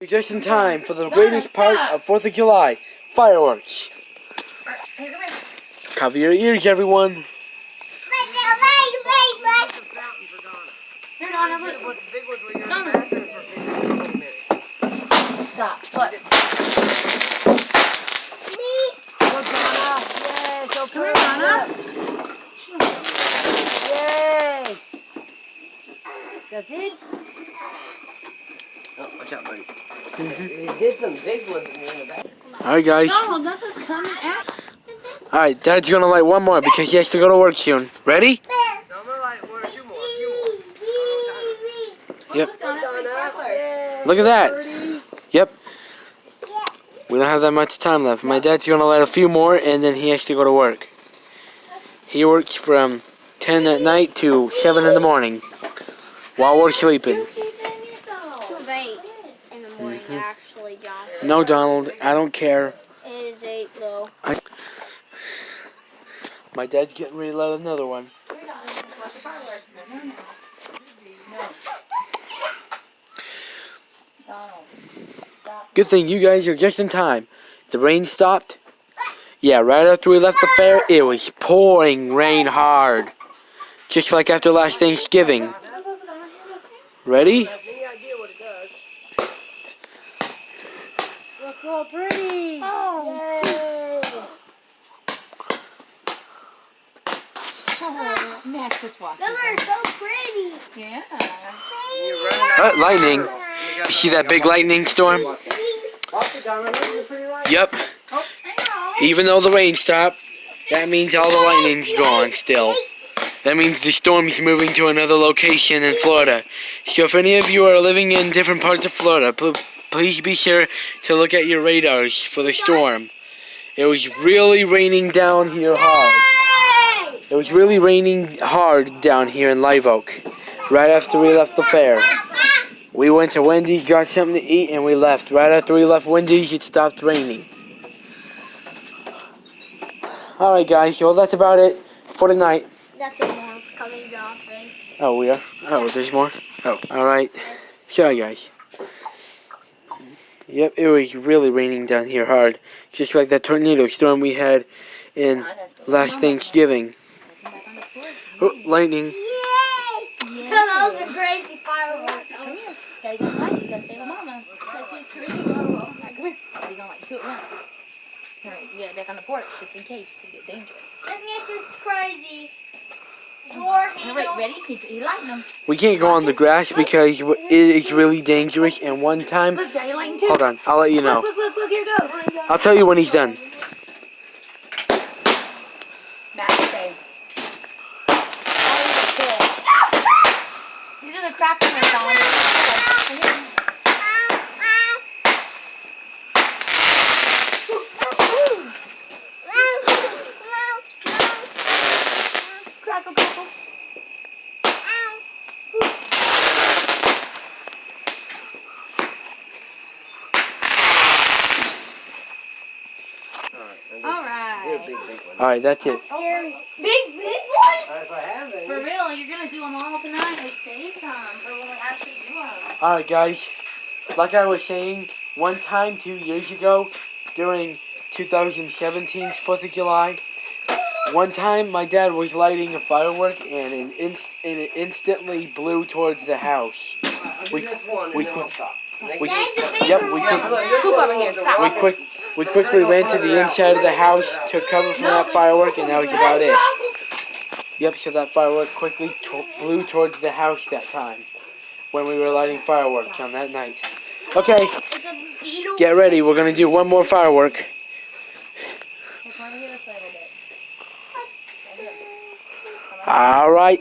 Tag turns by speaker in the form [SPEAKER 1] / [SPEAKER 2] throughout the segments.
[SPEAKER 1] Just in time for the greatest part of 4th of July, fireworks. Cover your ears, everyone.
[SPEAKER 2] Here, Donna, look. Donna. Stop. What? Me. Go, Donna. Yay. Go, come here, Donna. Yay. That's it.
[SPEAKER 3] Oh, watch out, buddy. He did some big ones in the back.
[SPEAKER 1] Alright, guys.
[SPEAKER 2] Donald, nothing's coming out.
[SPEAKER 1] Alright, Dad's gonna light one more because he has to go to work soon. Ready?
[SPEAKER 3] No, I'm gonna light one or two more.
[SPEAKER 1] Yep.
[SPEAKER 3] Donna.
[SPEAKER 1] Look at that. Yep. We don't have that much time left. My dad's gonna light a few more and then he has to go to work. He works from 10 at night to 7 in the morning while we're sleeping.
[SPEAKER 4] Too late in the morning, actually, John.
[SPEAKER 1] No, Donald, I don't care.
[SPEAKER 4] It is 8 though.
[SPEAKER 1] My dad's getting ready to light another one. Good thing you guys are just in time. The rain stopped. Yeah, right after we left the fair, it was pouring rain hard. Just like after last Thanksgiving. Ready?
[SPEAKER 2] Look how pretty. Oh. Yay. Oh, Max just watching.
[SPEAKER 4] Those are so pretty.
[SPEAKER 2] Yeah.
[SPEAKER 1] Lightning. You see that big lightning storm? Yep. Even though the rain stopped, that means all the lightning's gone still. That means the storm's moving to another location in Florida. So if any of you are living in different parts of Florida, please be sure to look at your radars for the storm. It was really raining down here hard. It was really raining hard down here in Live Oak, right after we left the fair. We went to Wendy's, got something to eat, and we left. Right after we left Wendy's, it stopped raining. Alright guys, well that's about it for tonight.
[SPEAKER 4] That's a more coming off.
[SPEAKER 1] Oh, we are? Oh, there's more? Oh, alright. Sorry guys. Yep, it was really raining down here hard. Just like that tornado storm we had in last Thanksgiving. Oh, lightning.
[SPEAKER 4] Yay! That was a crazy firework.
[SPEAKER 2] Come here. Gotta go light. You gotta stay with Mama. Come here. Come here. How you gonna light? Do it now. Alright, you get it back on the porch just in case it gets dangerous.
[SPEAKER 4] This is crazy. Door handle.
[SPEAKER 2] Alright, ready? He lighting them.
[SPEAKER 1] We can't go on the grass because it is really dangerous. And one time,
[SPEAKER 2] Look, Daddy lighting too.
[SPEAKER 1] hold on, I'll let you know.
[SPEAKER 2] Look, here it goes.
[SPEAKER 1] I'll tell you when he's done.
[SPEAKER 2] Matt, stay. These are the crackers we're calling. Crackle, crackle.
[SPEAKER 1] Alright, that's it.
[SPEAKER 4] Big one?
[SPEAKER 2] For real, you're gonna do them all tonight. Like, save some for when we actually do them.
[SPEAKER 1] Alright guys, like I was saying, one time 2 years ago, during 2017's 4th of July, one time my dad was lighting a firework and it instantly blew towards the house. We quickly ran to the inside of the house, took cover from that firework, and that was about it. Yep, so that firework quickly blew towards the house that time when we were lighting fireworks on that night. Okay, get ready. We're going to do one more firework. All right.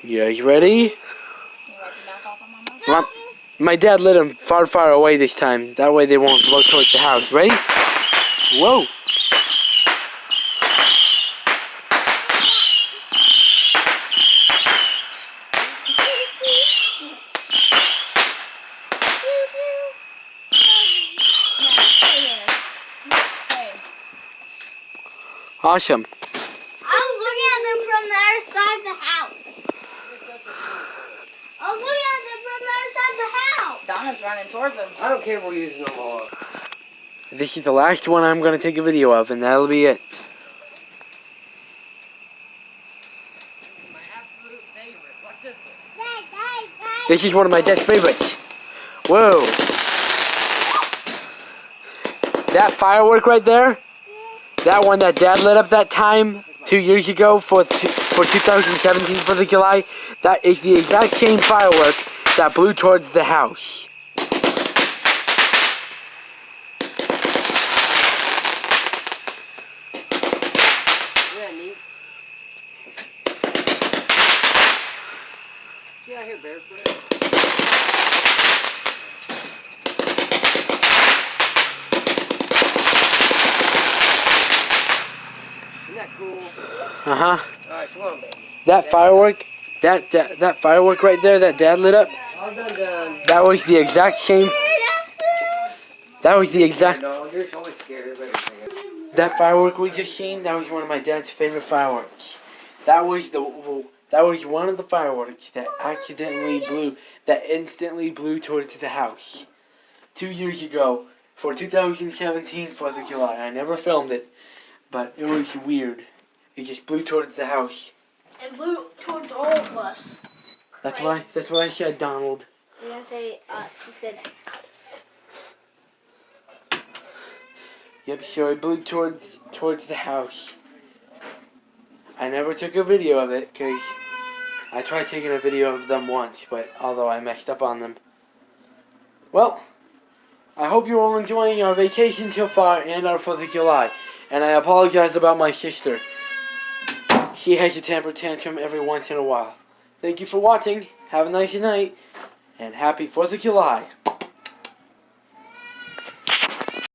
[SPEAKER 1] You guys ready? My dad lit them far, far away this time. That way they won't blow towards the house. Ready? Whoa. Awesome.
[SPEAKER 4] I was looking at them from the other side of the house. I was looking at them from the other side of the house.
[SPEAKER 2] Donna's running towards them.
[SPEAKER 3] I don't care if we're using them all.
[SPEAKER 1] This is the last one I'm going to take a video of, and that'll be it.
[SPEAKER 3] My absolute favorite. Watch this one.
[SPEAKER 4] Dad.
[SPEAKER 1] This is one of my dad's favorites. Whoa. That firework right there, that one that Dad lit up that time 2 years ago for 2017 4th of July, that is the exact same firework that blew towards the house.
[SPEAKER 3] Yeah, neat. Get out here, barefoot. Isn't that cool?
[SPEAKER 1] Uh-huh.
[SPEAKER 3] Alright, come on, baby.
[SPEAKER 1] That firework, that firework right there that Dad lit up,
[SPEAKER 3] All done.
[SPEAKER 1] that was the exact same, that was the exact,
[SPEAKER 3] No, you're always scared of everything.
[SPEAKER 1] that firework we just seen, that was one of my dad's favorite fireworks. That was one of the fireworks that instantly blew towards the house 2 years ago for 2017 4th of July. I never filmed it, but it was weird. It just blew towards the house.
[SPEAKER 4] And blew towards all of us.
[SPEAKER 1] That's why I said Donald.
[SPEAKER 4] You didn't say us. You said house.
[SPEAKER 1] Yep, so it blew towards the house. I never took a video of it because I tried taking a video of them once, but although I messed up on them. Well, I hope you're all enjoying our vacation so far and our 4th of July. And I apologize about my sister. She has a temper tantrum every once in a while. Thank you for watching. Have a nice night. And happy 4th of July.